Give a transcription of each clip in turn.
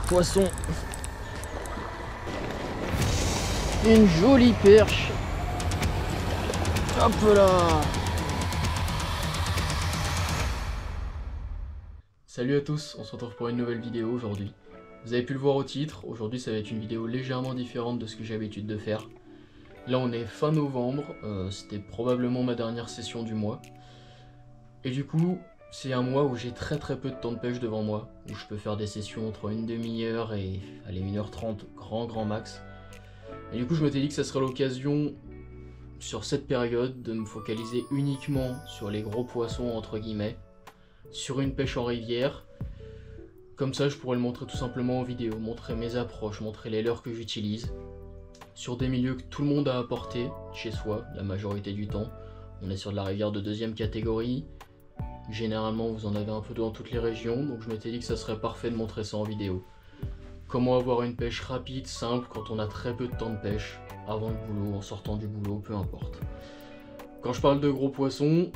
poisson. Une jolie perche. Hop là. Salut à tous, on se retrouve pour une nouvelle vidéo aujourd'hui. Vous avez pu le voir au titre, aujourd'hui ça va être une vidéo légèrement différente de ce que j'ai l'habitude de faire. Là on est fin novembre, c'était probablement ma dernière session du mois. Et du coup, c'est un mois où j'ai très peu de temps de pêche devant moi, où je peux faire des sessions entre une demi-heure et allez, 1h30 grand max. Et du coup je m'étais dit que ça serait l'occasion, sur cette période, de me focaliser uniquement sur les gros poissons entre guillemets, sur une pêche en rivière. Comme ça je pourrais le montrer tout simplement en vidéo, montrer mes approches, montrer les leurres que j'utilise, sur des milieux que tout le monde a à portée, chez soi, la majorité du temps. On est sur de la rivière de deuxième catégorie, généralement vous en avez un peu dans toutes les régions, donc je m'étais dit que ça serait parfait de montrer ça en vidéo. Comment avoir une pêche rapide, simple, quand on a très peu de temps de pêche, avant le boulot, en sortant du boulot, peu importe. Quand je parle de gros poissons,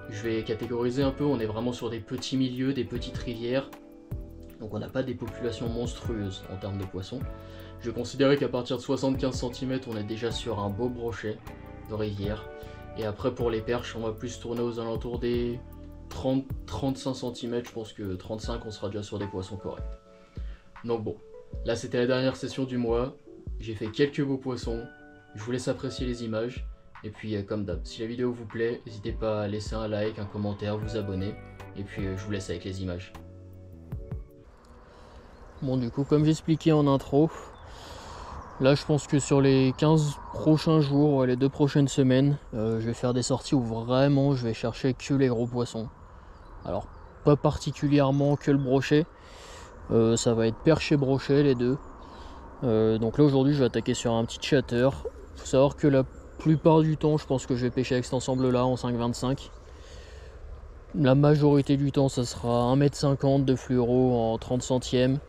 je vais catégoriser un peu, on est vraiment sur des petits milieux, des petites rivières, donc on n'a pas des populations monstrueuses en termes de poissons. Je vais considérer qu'à partir de 75 cm, on est déjà sur un beau brochet de rivière. Et après pour les perches, on va plus tourner aux alentours des 30-35 cm, je pense que 35 on sera déjà sur des poissons corrects. Donc bon, là c'était la dernière session du mois, j'ai fait quelques beaux poissons, je vous laisse apprécier les images. Et puis comme d'hab, si la vidéo vous plaît, n'hésitez pas à laisser un like, un commentaire, vous abonner. Et puis je vous laisse avec les images. Bon, du coup, comme j'expliquais en intro, là je pense que sur les 15 prochains jours, les 2 prochaines semaines, je vais faire des sorties où vraiment je vais chercher que les gros poissons. Alors pas particulièrement que le brochet, ça va être perche et brochet les deux. Donc là aujourd'hui je vais attaquer sur un petit chatter. Faut savoir que la plupart du temps je pense que je vais pêcher avec cet ensemble là en 5,25. La majorité du temps ça sera 1,50 m de fluoro en 30 centièmes,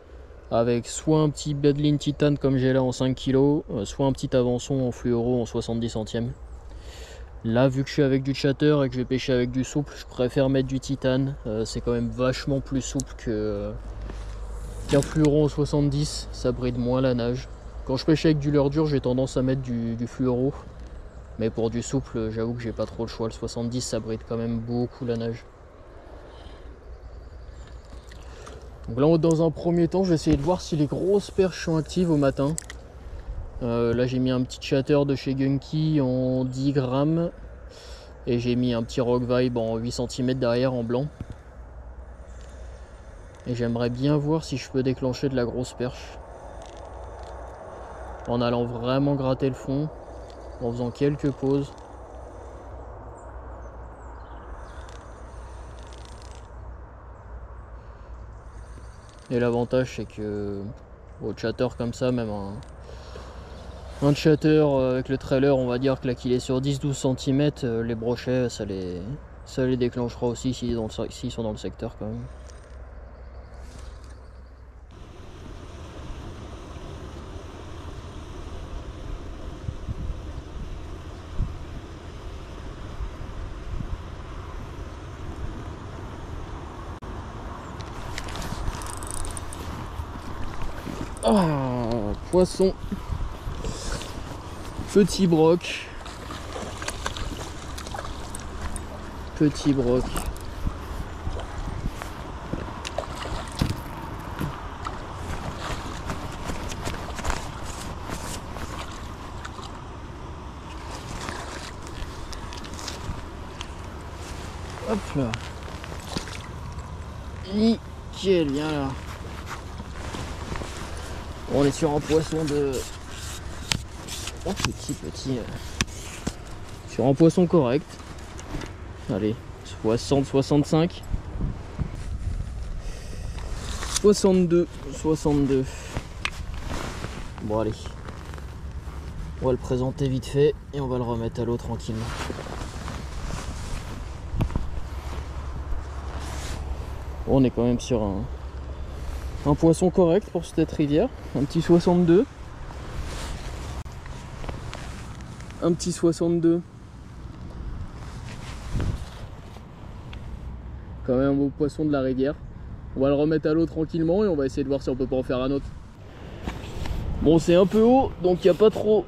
avec soit un petit Badline Titane comme j'ai là en 5 kg, soit un petit avançon en fluoro en 70 centièmes. Là vu que je suis avec du chatter et que je vais pêcher avec du souple, je préfère mettre du titane, c'est quand même vachement plus souple qu'un fluoro en 70, ça bride moins la nage. Quand je pêche avec du leurre dur, j'ai tendance à mettre du fluoro, mais pour du souple, j'avoue que j'ai pas trop le choix. Le 70, ça bride quand même beaucoup la nage. Donc là, dans un premier temps, je vais essayer de voir si les grosses perches sont actives au matin. Là, j'ai mis un petit chatter de chez Gunky en 10 grammes, et j'ai mis un petit Rock Vibe en 8 cm derrière en blanc. Et j'aimerais bien voir si je peux déclencher de la grosse perche en allant vraiment gratter le fond, en faisant quelques pauses. Et l'avantage c'est que au chatter comme ça, même un chatter avec le trailer, on va dire que là qu'il est sur 10-12 cm, les brochets ça les déclenchera aussi s'ils sont dans le secteur quand même. Ah, poisson, petit broc, petit broc. Hop là. Nickel, bien là. On est sur un poisson de... Oh, petit. Sur un poisson correct. Allez, 60-65. 62. Bon, allez. On va le présenter vite fait et on va le remettre à l'eau tranquillement. On est quand même sur un poisson correct pour cette rivière. Un petit 62. Un petit 62. Quand même un beau poisson de la rivière. On va le remettre à l'eau tranquillement et on va essayer de voir si on peut pas en faire un autre. Bon, c'est un peu haut, donc il n'y a pas trop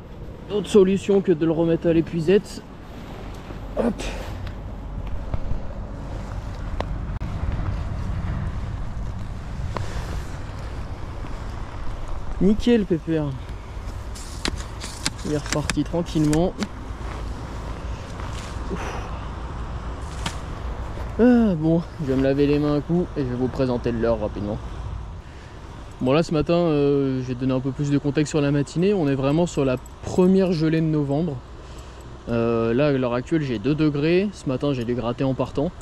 d'autre solution que de le remettre à l'épuisette. Hop. Nickel, pépère. Il est reparti tranquillement. Ah, bon, je vais me laver les mains un coup et je vais vous présenter le leurre rapidement. Bon, là ce matin, je vais te donner un peu plus de contexte sur la matinée. On est vraiment sur la première gelée de novembre. Là, à l'heure actuelle, j'ai 2 degrés. Ce matin, j'ai dû gratter en partant.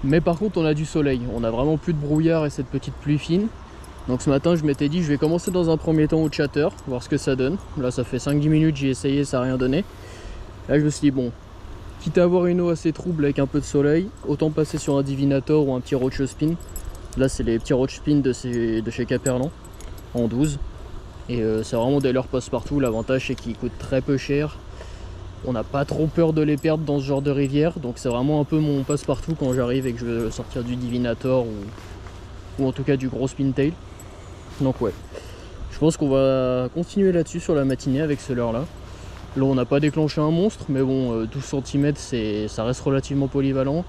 Mais par contre, on a du soleil. On a vraiment plus de brouillard et cette petite pluie fine. Donc ce matin, je m'étais dit, je vais commencer dans un premier temps au chatter, voir ce que ça donne. Là, ça fait 5-10 minutes, j'ai essayé, ça n'a rien donné. Là, je me suis dit, bon, quitte à avoir une eau assez trouble avec un peu de soleil, autant passer sur un divinator ou un petit roach spin. Là, c'est les petits roach spin de chez Caperlan en 12. Et c'est vraiment des leurres passe-partout. L'avantage, c'est qu'ils coûtent très peu cher. On n'a pas trop peur de les perdre dans ce genre de rivière. Donc c'est vraiment un peu mon passe-partout quand j'arrive et que je veux sortir du divinator ou en tout cas du gros spintail. Donc ouais, je pense qu'on va continuer là-dessus sur la matinée avec ce leurre là. Là on n'a pas déclenché un monstre, mais bon 12 cm ça reste relativement polyvalent.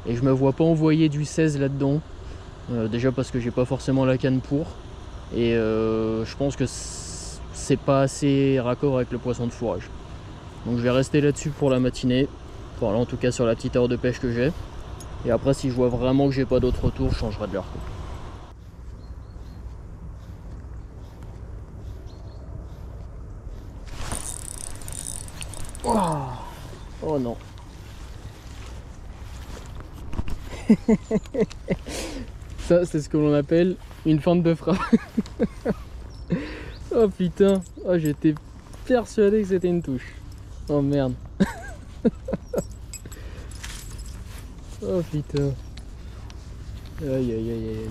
Et je me vois pas envoyer du 16 là-dedans. Déjà parce que j'ai pas forcément la canne pour. Et je pense que c'est pas assez raccord avec le poisson de fourrage. Donc je vais rester là-dessus pour la matinée. Enfin là en tout cas sur la petite heure de pêche que j'ai. Et après si je vois vraiment que j'ai pas d'autre retour, je changerai de leurre. Oh non. Ça c'est ce que l'on appelle une fente de frappe. Oh putain, oh, j'étais persuadé que c'était une touche. Oh merde. Oh putain. Aïe aïe aïe aïe.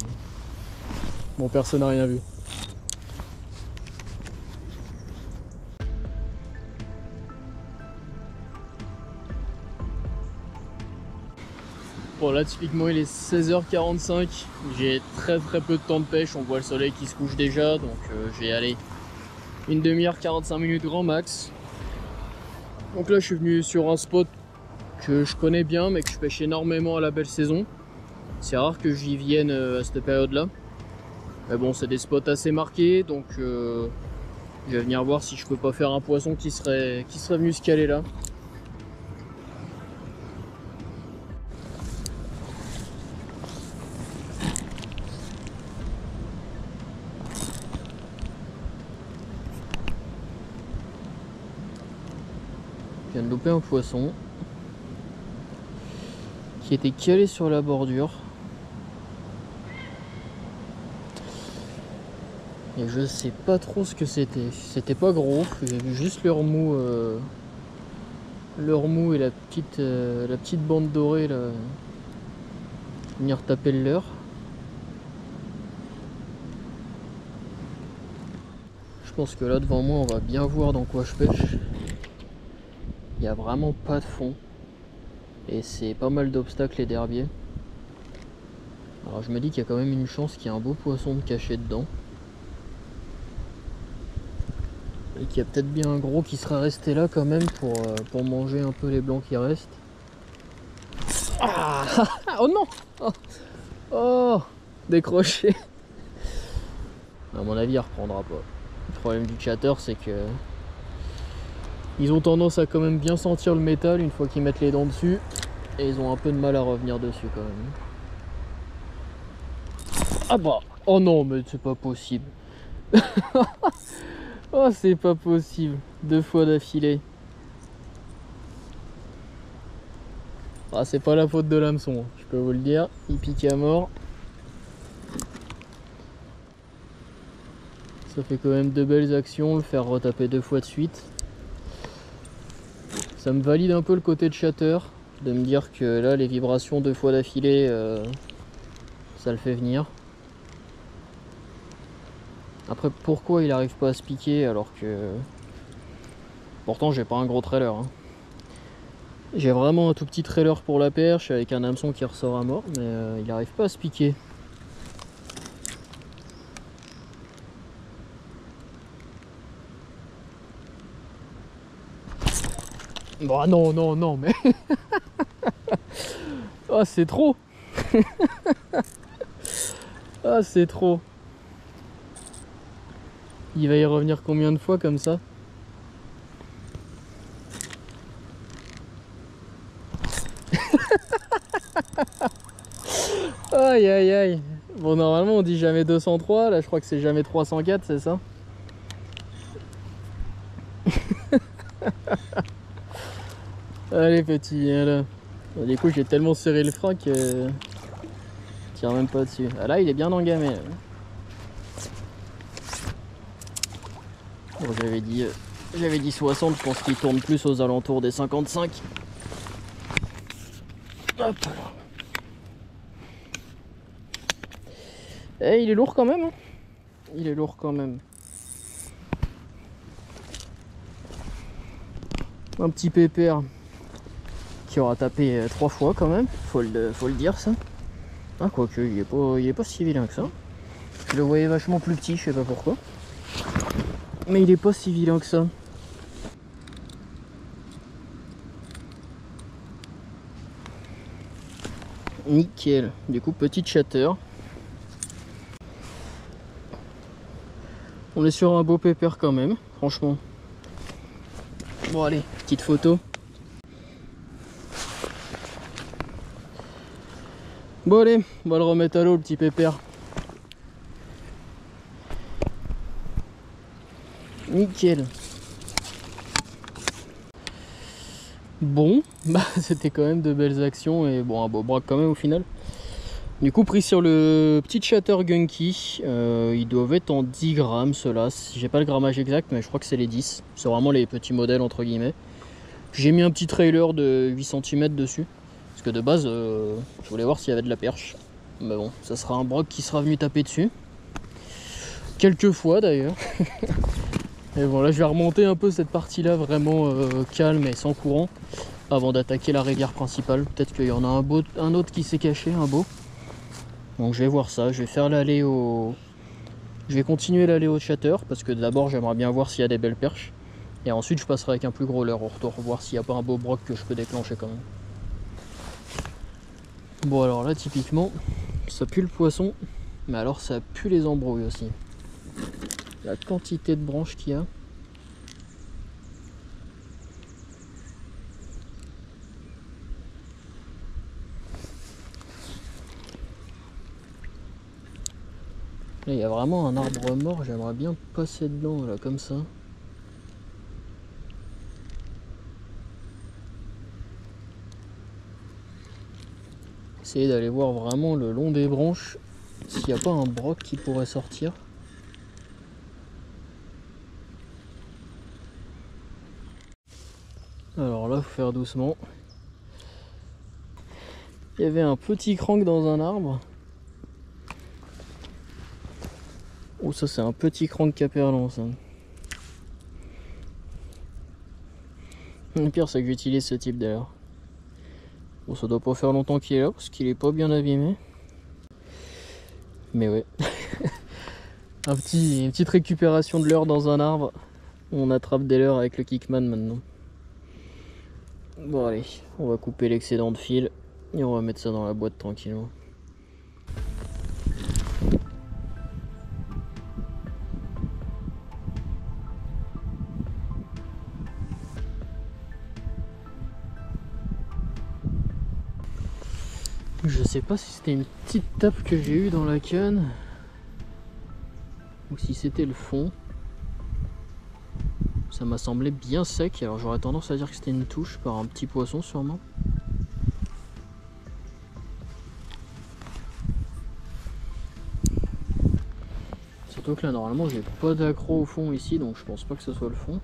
Bon, personne n'a rien vu. Bon là typiquement il est 16h45, j'ai très peu de temps de pêche, on voit le soleil qui se couche déjà, donc je vais aller une demi-heure, 45 minutes grand max. Donc là je suis venu sur un spot que je connais bien mais que je pêche énormément à la belle saison. C'est rare que j'y vienne à cette période là. Mais bon c'est des spots assez marqués, donc je vais venir voir si je peux pas faire un poisson qui serait venu se caler là. Je viens de louper un poisson qui était calé sur la bordure et je sais pas trop ce que c'était. C'était pas gros, j'ai vu juste leur mou et la petite bande dorée là venir taper le leurre. Je pense que là devant moi on va bien voir dans quoi je pêche. Il n'y a vraiment pas de fond. Et c'est pas mal d'obstacles et d'herbiers. Alors je me dis qu'il y a quand même une chance qu'il y ait un beau poisson de caché dedans. Et qu'il y a peut-être bien un gros qui sera resté là quand même pour manger un peu les blancs qui restent. Ah oh non oh décroché. À mon avis il reprendra pas. Le problème du chatter c'est que ils ont tendance à quand même bien sentir le métal une fois qu'ils mettent les dents dessus. Et ils ont un peu de mal à revenir dessus quand même. Ah bah oh non mais c'est pas possible. Oh c'est pas possible. 2 fois d'affilée. Ah c'est pas la faute de l'hameçon, je peux vous le dire. Il pique à mort. Ça fait quand même 2 belles actions, le faire retaper 2 fois de suite. Ça me valide un peu le côté de chatter, de me dire que là les vibrations 2 fois d'affilée, ça le fait venir. Après pourquoi il arrive pas à se piquer alors que... Pourtant j'ai pas un gros trailer. Hein. J'ai vraiment un tout petit trailer pour la perche avec un hameçon qui ressort à mort, mais il arrive pas à se piquer. Bon, non, non, non, mais... Oh, c'est trop. Ah, c'est trop. Il va y revenir combien de fois comme ça? Aïe aïe aïe. Bon, normalement on dit jamais 203, là je crois que c'est jamais 304, c'est ça? Allez petit, viens là. Bon, du coup j'ai tellement serré le frein que... Tire même pas dessus. Ah là il est bien engamé. Bon, j'avais dit 60, je pense qu'il tourne plus aux alentours des 55. Hop là. Eh, il est lourd quand même, hein. Il est lourd quand même. Un petit pépère qui aura tapé 3 fois quand même, faut le dire ça. Ah, quoique, il est pas si vilain que ça. Je le voyais vachement plus petit, je sais pas pourquoi. Mais il est pas si vilain que ça. Nickel. Du coup, petite shatter. On est sur un beau pépère quand même, franchement. Bon allez, petite photo. Bon allez, on va le remettre à l'eau le petit pépère. Nickel. Bon, bah c'était quand même de belles actions et bon un beau braque quand même au final. Du coup pris sur le petit shatter Gunky, ils doivent être en 10 grammes ceux-là. J'ai pas le grammage exact mais je crois que c'est les 10. C'est vraiment les petits modèles entre guillemets. J'ai mis un petit trailer de 8 cm dessus. Parce que de base, je voulais voir s'il y avait de la perche. Mais bon, ça sera un broc qui sera venu taper dessus. Quelques fois d'ailleurs. Et bon, là je vais remonter un peu cette partie-là vraiment calme et sans courant. Avant d'attaquer la rivière principale. Peut-être qu'il y en a un autre qui s'est caché, un beau. Donc je vais voir ça. Je vais faire l'aller au... Je vais continuer l'aller au shatter. Parce que d'abord j'aimerais bien voir s'il y a des belles perches. Et ensuite je passerai avec un plus gros leurre au retour. Voir s'il n'y a pas un beau broc que je peux déclencher quand même. Bon alors là typiquement ça pue le poisson, mais alors ça pue les embrouilles aussi. La quantité de branches qu'il y a. Là il y a vraiment un arbre mort, j'aimerais bien passer dedans là comme ça. Essayer d'aller voir vraiment le long des branches s'il n'y a pas un broc qui pourrait sortir. Alors là, faut faire doucement. Il y avait un petit crank dans un arbre. Oh, ça c'est un petit crank caperlon ça. Le pire c'est que j'utilise ce type d'ailleurs. Bon, ça doit pas faire longtemps qu'il est là parce qu'il est pas bien abîmé. Mais ouais. Une petite récupération de leurre dans un arbre. On attrape des leurres avec le Kickman maintenant. Bon allez, on va couper l'excédent de fil et on va mettre ça dans la boîte tranquillement. Je sais pas si c'était une petite tape que j'ai eue dans la canne ou si c'était le fond. Ça m'a semblé bien sec, alors j'aurais tendance à dire que c'était une touche par un petit poisson sûrement. Surtout que là normalement j'ai pas d'accro au fond ici, donc je pense pas que ce soit le fond.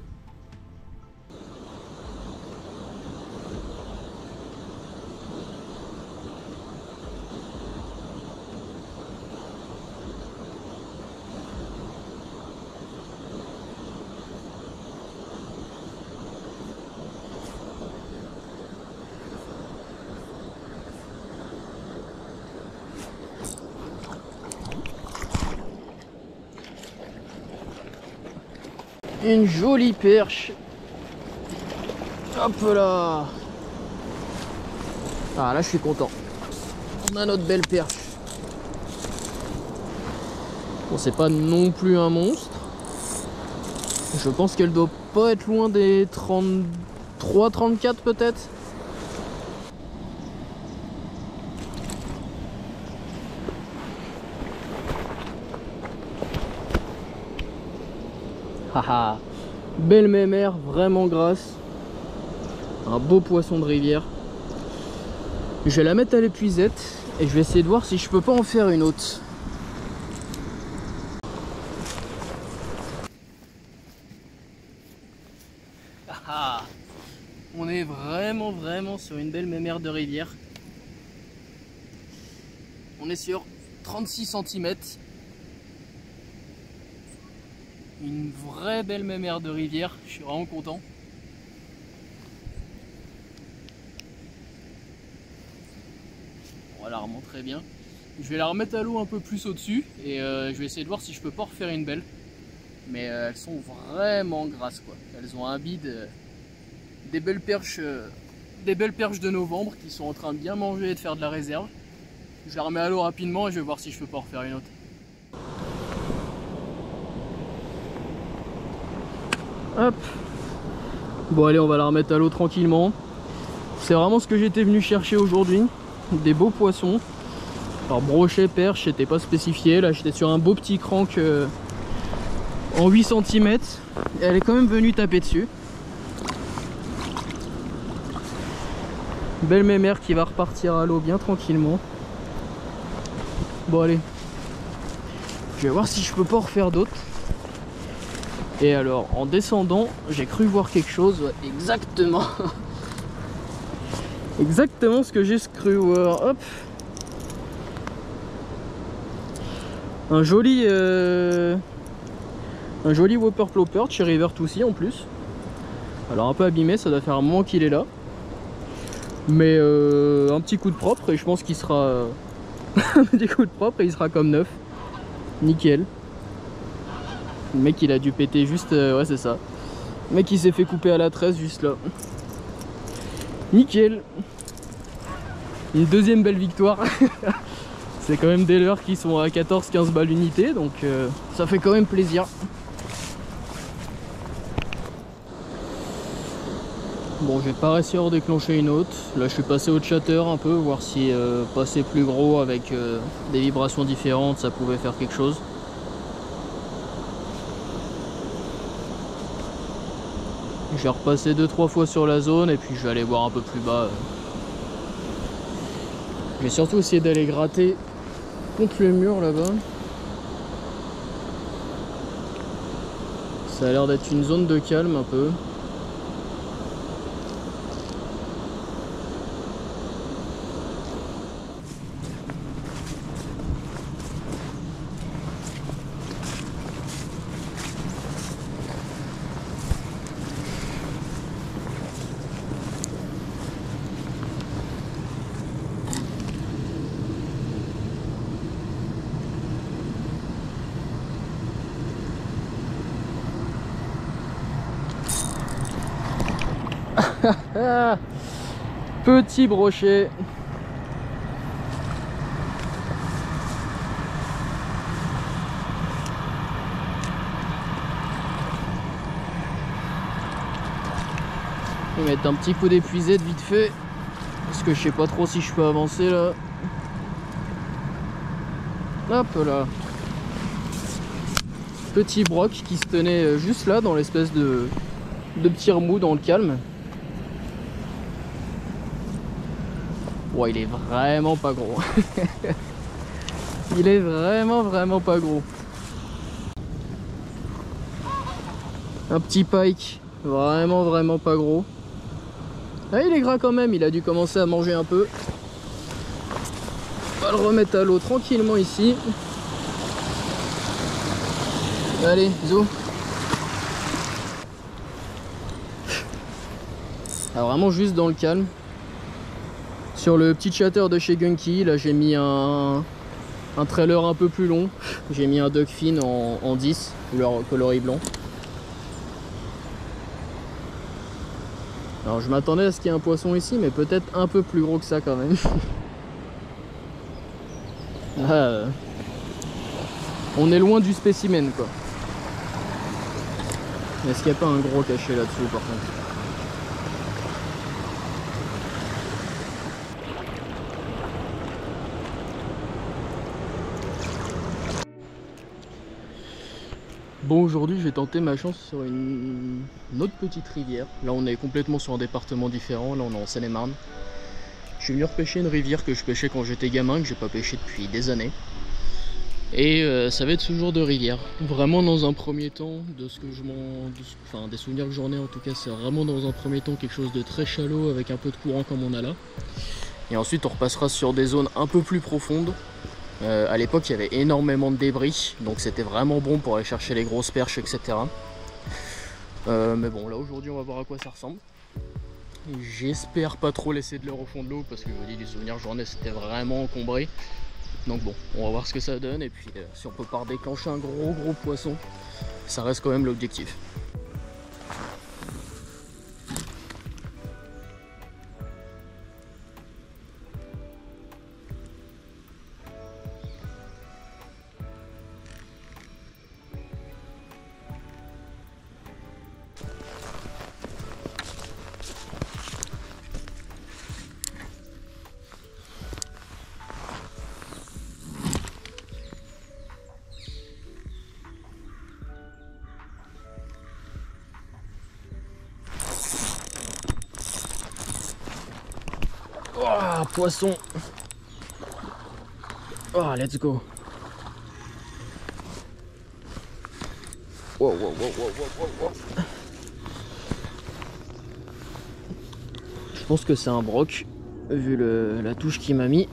Une jolie perche. Hop là. Ah là je suis content. On a notre belle perche. Bon, c'est pas non plus un monstre. Je pense qu'elle doit pas être loin des 33, 34 peut-être. Haha, belle mémère, vraiment grasse. Un beau poisson de rivière. Je vais la mettre à l'épuisette et je vais essayer de voir si je peux pas en faire une autre. Ah, on est vraiment sur une belle mémère de rivière. On est sur 36 cm. Une vraie belle mémère de rivière, je suis vraiment content. On va la remontrer bien. Je vais la remettre à l'eau un peu plus au-dessus et je vais essayer de voir si je peux pas refaire une belle. Mais elles sont vraiment grasses quoi. Elles ont un bide, des belles perches de novembre qui sont en train de bien manger et de faire de la réserve. Je la remets à l'eau rapidement et je vais voir si je peux pas refaire une autre. Hop. Bon allez, on va la remettre à l'eau tranquillement. C'est vraiment ce que j'étais venu chercher aujourd'hui. Des beaux poissons. Alors brochet, perche, c'était pas spécifié. Là j'étais sur un beau petit crank en 8 cm. Et elle est quand même venue taper dessus. Belle mémère qui va repartir à l'eau bien tranquillement. Bon allez. Je vais voir si je peux pas en refaire d'autres. Et alors, en descendant, j'ai cru voir quelque chose, exactement. Exactement ce que j'ai cru voir. Hop. Un joli Whopper Plopper de chez River Toussy en plus. Alors un peu abîmé, ça doit faire un moment qu'il est là. Mais un petit coup de propre et je pense qu'il sera... un petit coup de propre et il sera comme neuf. Nickel. Le mec il a dû péter juste, ouais c'est ça. Le mec il s'est fait couper à la tresse juste là. Nickel. Une deuxième belle victoire. C'est quand même des leurres qui sont à 14-15 balles l'unité, donc ça fait quand même plaisir. Bon, je vais pas réussir à en déclencher une autre. Là je suis passé au chatter un peu, voir si passer plus gros avec des vibrations différentes ça pouvait faire quelque chose. Je vais repasser 2-3 fois sur la zone et puis je vais aller voir un peu plus bas. Je vais surtout essayer d'aller gratter contre le mur là-bas. Ça a l'air d'être une zone de calme un peu. Petit brochet. Je vais mettre un petit coup d'épuisette vite fait parce que je sais pas trop si je peux avancer là. Hop là. Petit broc qui se tenait juste là dans l'espèce de petit remous dans le calme. Ouais, il est vraiment pas gros. Il est vraiment pas gros. Un petit pike, vraiment pas gros. Ah, il est gras quand même, il a dû commencer à manger un peu. On va le remettre à l'eau tranquillement ici. Allez, zo. Ah, vraiment juste dans le calme. Sur le petit chatter de chez Gunky, là j'ai mis un trailer un peu plus long. J'ai mis un duckfin en 10, couleur coloris blanc. Alors je m'attendais à ce qu'il y ait un poisson ici, mais peut-être un peu plus gros que ça quand même. Là, on est loin du spécimen quoi. Est-ce qu'il n'y a pas un gros caché là-dessous par contre? Bon, aujourd'hui j'ai tenté ma chance sur une autre petite rivière. Là on est complètement sur un département différent, là on est en Seine-et-Marne. Je suis venu repêcher une rivière que je pêchais quand j'étais gamin, que j'ai pas pêché depuis des années. Et ça va être ce genre de rivière. Vraiment dans un premier temps, de ce que je enfin des souvenirs que j'en ai en tout cas, c'est vraiment dans un premier temps quelque chose de très shallow avec un peu de courant comme on a là. Et ensuite on repassera sur des zones un peu plus profondes. À l'époque il y avait énormément de débris, donc c'était vraiment bon pour aller chercher les grosses perches, etc. Mais bon, là aujourd'hui on va voir à quoi ça ressemble. J'espère pas trop laisser de l'heure au fond de l'eau parce que je vous dis, les souvenirs que j'en ai c'était vraiment encombré. Donc bon, on va voir ce que ça donne et puis si on peut pas déclencher un gros poisson, ça reste quand même l'objectif. Oh, poisson. Oh, let's go. Wow. Je pense que c'est un broc, vu la touche qu'il m'a mis.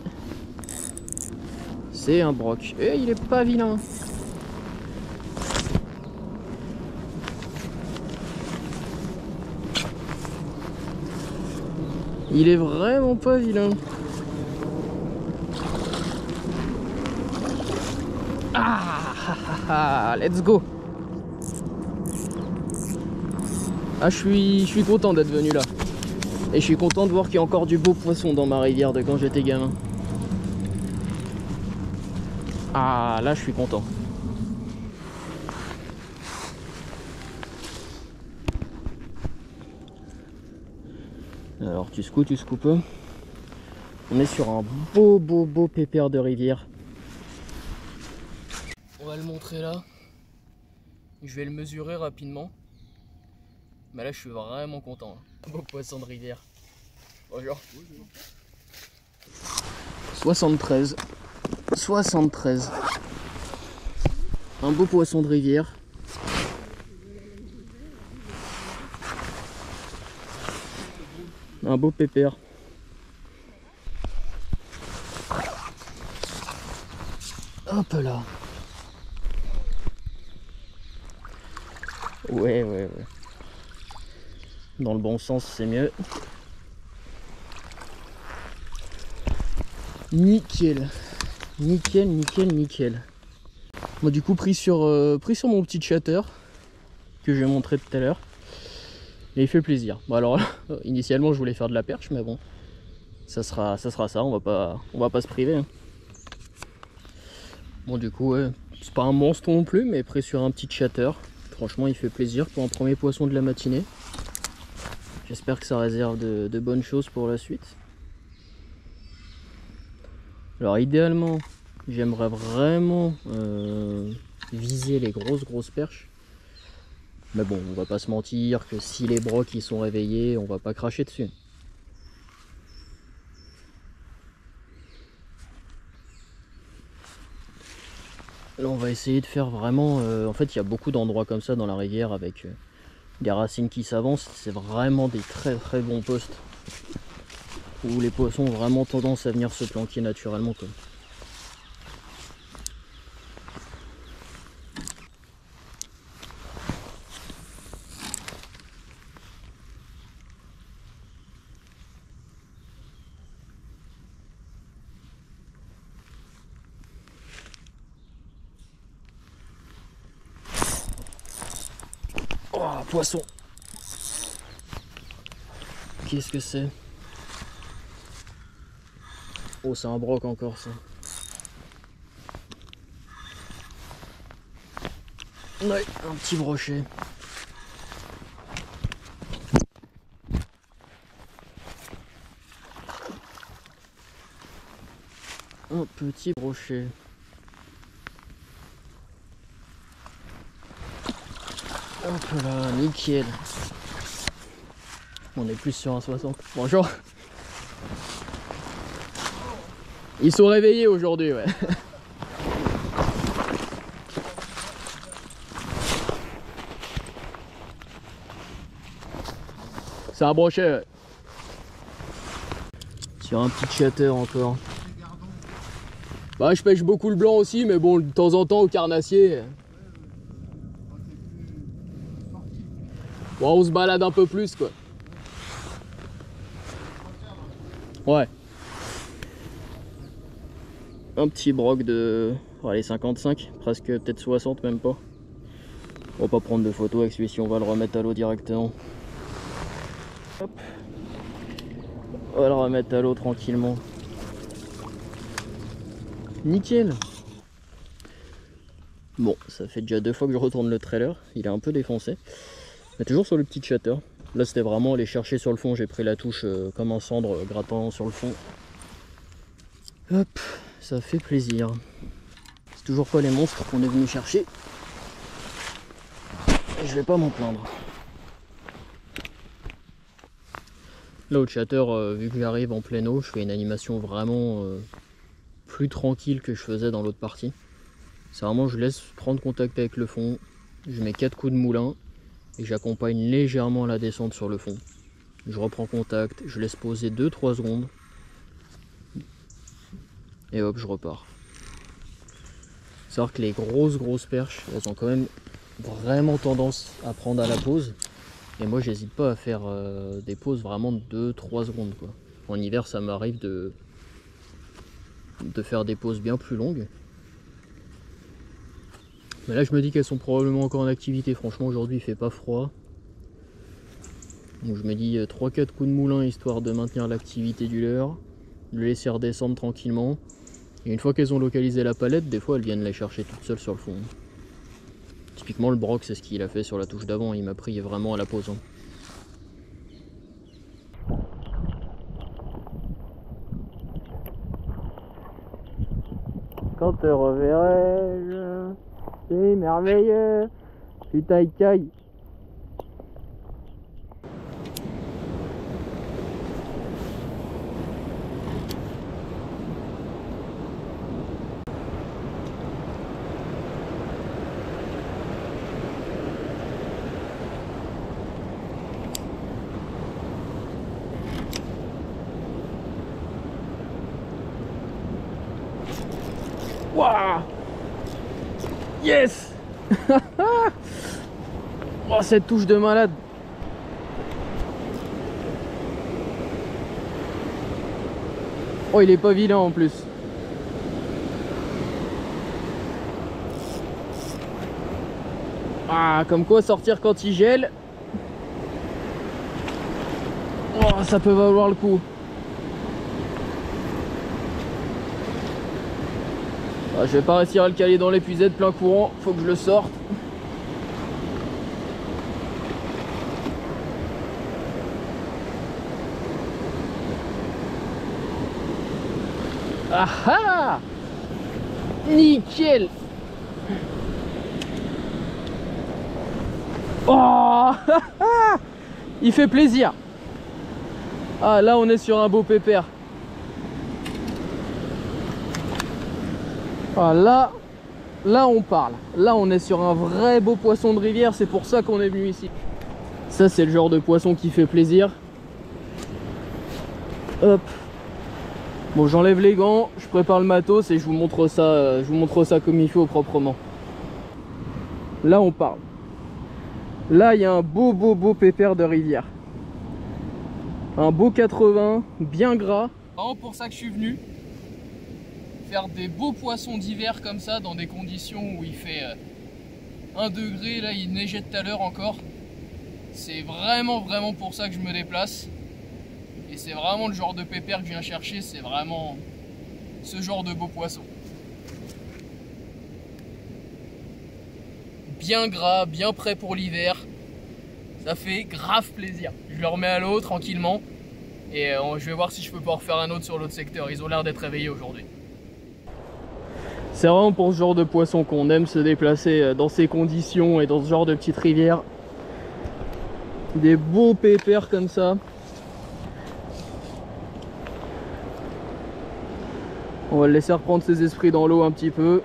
C'est un broc. Et il est pas vilain. Il est vraiment pas vilain. Ah, let's go. Ah, je suis content d'être venu là. Et je suis content de voir qu'il y a encore du beau poisson dans ma rivière de quand j'étais gamin. Ah, là je suis content. Alors tu scoopes. On est sur un beau pépère de rivière. On va le montrer là. Je vais le mesurer rapidement. Mais là je suis vraiment content. Beau poisson de rivière. Bonjour. 73. Un beau poisson de rivière. Un beau pépère. Hop là. Ouais. Dans le bon sens, c'est mieux. Nickel. Moi du coup pris sur mon petit chatter que je vais montrer tout à l'heure. Et il fait plaisir. Bon alors initialement je voulais faire de la perche, mais bon. Ça sera ça, on va pas se priver. Hein. Bon du coup ouais, c'est pas un monstre non plus, mais pris sur un petit chatter. Franchement il fait plaisir pour un premier poisson de la matinée. J'espère que ça réserve de bonnes choses pour la suite. Alors idéalement, j'aimerais vraiment viser les grosses perches. Mais bon, on va pas se mentir que si les brocs ils sont réveillés, on va pas cracher dessus. Là on va essayer de faire vraiment... en fait il y a beaucoup d'endroits comme ça dans la rivière avec des racines qui s'avancent. C'est vraiment des très bons postes où les poissons ont vraiment tendance à venir se planquer naturellement quoi. Oh, poisson. expliquer ce que c'est. Oh, c'est un broc encore ça. Ouais, un petit brochet. Un petit brochet. Hop là, nickel. On est plus sur un 60. Bonjour. Ils sont réveillés aujourd'hui, ouais. C'est un brochet, ouais. Sur un petit chatter encore. Bah, je pêche beaucoup le blanc aussi, mais bon, de temps en temps au carnassier. Bon, on se balade un peu plus, quoi. Ouais. Un petit broc de... allez, 55, presque peut-être 60, même pas. On va pas prendre de photos avec celui-ci, on va le remettre à l'eau directement. Hop. On va le remettre à l'eau tranquillement. Nickel. Bon, ça fait déjà 2 fois que je retourne le trailer, il est un peu défoncé. Mais toujours sur le petit chatter. Là c'était vraiment aller chercher sur le fond, j'ai pris la touche comme un cendre grattant sur le fond. Hop, ça fait plaisir. C'est toujours pas les monstres qu'on est venu chercher. Et je vais pas m'en plaindre. Là au chatter, vu que j'arrive en pleine eau, je fais une animation vraiment plus tranquille que je faisais dans l'autre partie. C'est vraiment, je laisse prendre contact avec le fond, je mets 4 coups de moulin et j'accompagne légèrement la descente sur le fond. Je reprends contact, je laisse poser 2-3 secondes et hop, je repars. Faut savoir que les grosses perches, elles ont quand même vraiment tendance à prendre à la pause. Et moi, j'hésite pas à faire des pauses vraiment de 2-3 secondes, quoi. En hiver, ça m'arrive de faire des pauses bien plus longues. Mais là je me dis qu'elles sont probablement encore en activité. Franchement aujourd'hui il fait pas froid. Donc je me dis 3-4 coups de moulin histoire de maintenir l'activité du leurre. De les laisser redescendre tranquillement. Et une fois qu'elles ont localisé la palette, des fois elles viennent les chercher toutes seules sur le fond. Typiquement le broc c'est ce qu'il a fait sur la touche d'avant. Il m'a pris vraiment à la pause. Quand te reverrai-je? C'est merveilleux. Putain, il caille. Waouh! Yes! Oh, cette touche de malade! Oh, il est pas vilain en plus. Ah, comme quoi sortir quand il gèle. Oh, ça peut valoir le coup. Ah, je vais pas réussir à le caler dans l'épuisette plein courant, faut que je le sorte. Ah ah! Nickel! Oh! Il fait plaisir! Ah là on est sur un beau pépère. Ah là on parle. Là on est sur un vrai beau poisson de rivière, c'est pour ça qu'on est venu ici. Ça c'est le genre de poisson qui fait plaisir. Hop. Bon, j'enlève les gants, je prépare le matos et je vous montre ça comme il faut proprement. Là on parle. Là il y a un beau pépère de rivière. Un beau 80, bien gras. C'est vraiment pour ça que je suis venu. Faire des beaux poissons d'hiver comme ça dans des conditions où il fait 1 degré, là il neigeait tout à l'heure encore. C'est vraiment pour ça que je me déplace. Et c'est vraiment le genre de pépère que je viens chercher, c'est vraiment ce genre de beau poisson. Bien gras, bien prêt pour l'hiver. Ça fait grave plaisir. Je le remets à l'eau tranquillement. Et je vais voir si je peux pas en refaire un autre sur l'autre secteur. Ils ont l'air d'être réveillés aujourd'hui. C'est vraiment pour ce genre de poisson qu'on aime se déplacer dans ces conditions et dans ce genre de petite rivière. Des beaux pépères comme ça. On va le laisser reprendre ses esprits dans l'eau un petit peu.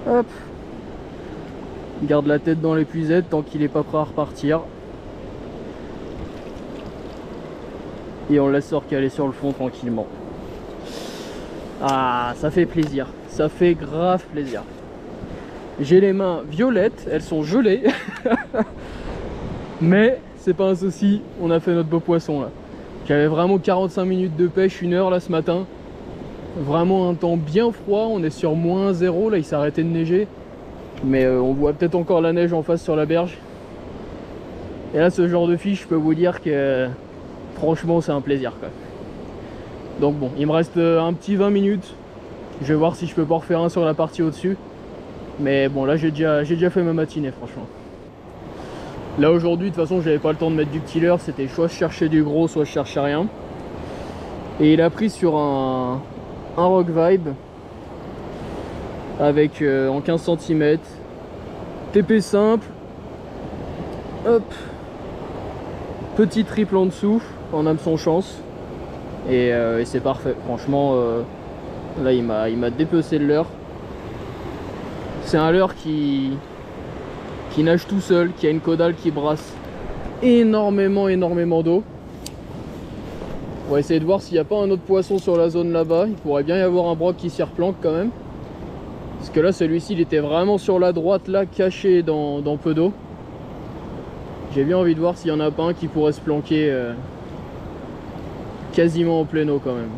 Hop. Il garde la tête dans l'épuisette tant qu'il n'est pas prêt à repartir. Et on le laisse se recaler sur le fond tranquillement. Ah, ça fait plaisir. Ça fait grave plaisir. J'ai les mains violettes, elles sont gelées. Mais c'est pas un souci, on a fait notre beau poisson là. J'avais vraiment 45 minutes de pêche, 1 heure là ce matin. Vraiment un temps bien froid, on est sur -0, là il s'est arrêté de neiger. Mais on voit peut-être encore la neige en face sur la berge. Et là ce genre de fiche, je peux vous dire que franchement c'est un plaisir quoi. Donc bon, il me reste un petit 20 minutes. Je vais voir si je peux pas en refaire un sur la partie au-dessus. Mais bon là j'ai déjà fait ma matinée franchement. Là aujourd'hui de toute façon j'avais pas le temps de mettre du petit leurre, c'était soit je cherchais du gros soit je cherchais rien. Et il a pris sur un Rock Vibe avec en 15 cm, TP simple, hop, petit triple en dessous, en hameçon chance, et c'est parfait. Franchement là il m'a dépecé le leurre. C'est un leurre qui nage tout seul, qui a une caudale qui brasse énormément d'eau. On va essayer de voir s'il n'y a pas un autre poisson sur la zone là-bas. Il pourrait bien y avoir un broc qui s'y replanque quand même. Parce que là, celui-ci, il était vraiment sur la droite, là, caché dans peu d'eau. J'ai bien envie de voir s'il n'y en a pas un qui pourrait se planquer quasiment en pleine eau quand même.